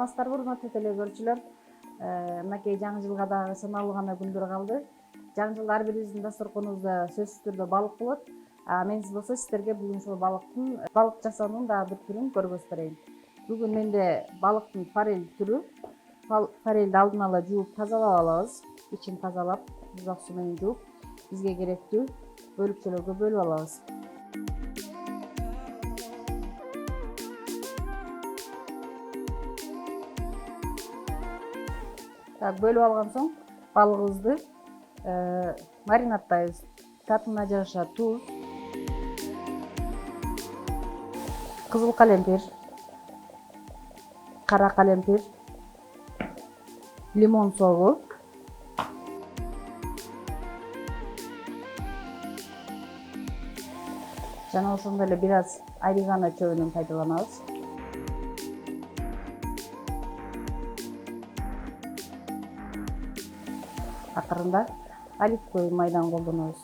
саламатсыздарбы, урматтуу телекөрүүчүлөр. Мынакей жаңы жылга дагы саналуу гана күндөр калды. Жаңы жылда ар бирибиздин дасторконубузда сөзсүз түрдө балык болот. Мен болсо сиздерге бүгүн ушул балык жасоонун дагы бир түрүн көргөзүп берейин. Бүгүн менде балыктын форель түрү. Форельди алдын ала жууп тазалап алабыз. İçini тазалап, узак суу менен жууп, бизге керектүү бөлүкчөлөргө бөлүп алабыз. Бөлүп алган соң балыгыбызды маринадтайбыз. Татына жараша туз, кызыл калемпир, кара калемпир, лимон согу, жана ошондой эле бир аз орегано чөбүнөн пайдаланабыз. Акырында оливковый майдан колдонобуз.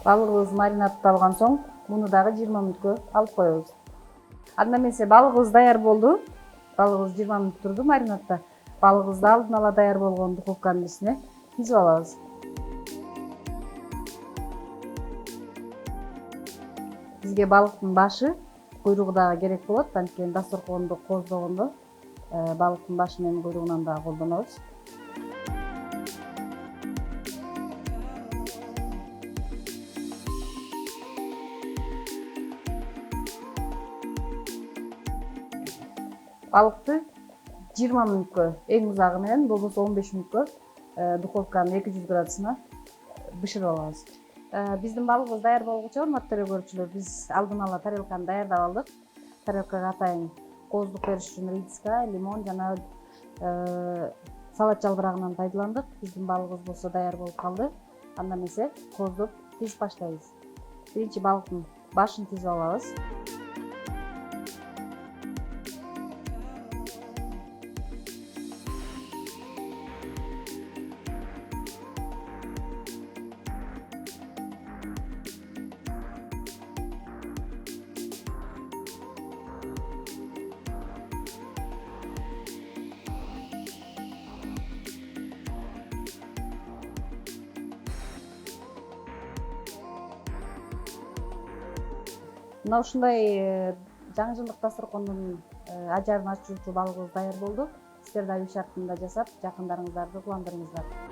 Балыгыбыз маринадталган соң, муну дагы 20 мүнөткө алып коебуз. Андан эмесе балыгыбыз даяр болду. Балыгыбыз 20 мүнөт турду маринадта. Балыгыбызды алдын ала даяр болгон духовканын ичине тизип алабыз. Бизге балыктын башы, куйругу дагы керек болот. Анткени дасторконду коздогондо балыктын башы менен куйругунан дагы колдонобуз. Балыкты 20 мүнөткө эң узагы менен, болбосо 15 мүнөткө духовканын 200 градусуна бышырып алабыз. Биздин балыгыбыз даяр болгучу, урматтуу телекөрүүчүлөр, биз алдын ала тарелканы даярдап алдык. Тарелкага атайын кооздук бериш үчүн редиска, лимон жана салат жалбырагынан пайдаландык. Биздин балыгыбыз болсо даяр болуп калды. Андан эмесе кооздоп тизип баштайбыз. Биринчи балыктын башын тизип алабыз. Мына ушундай жаңы жылдык дасторкондун ажарын ачуучу балыгыбыз даяр болду. Сиздер да үй шартында жасап, жакындарыңыздарды кубандырыңыздар.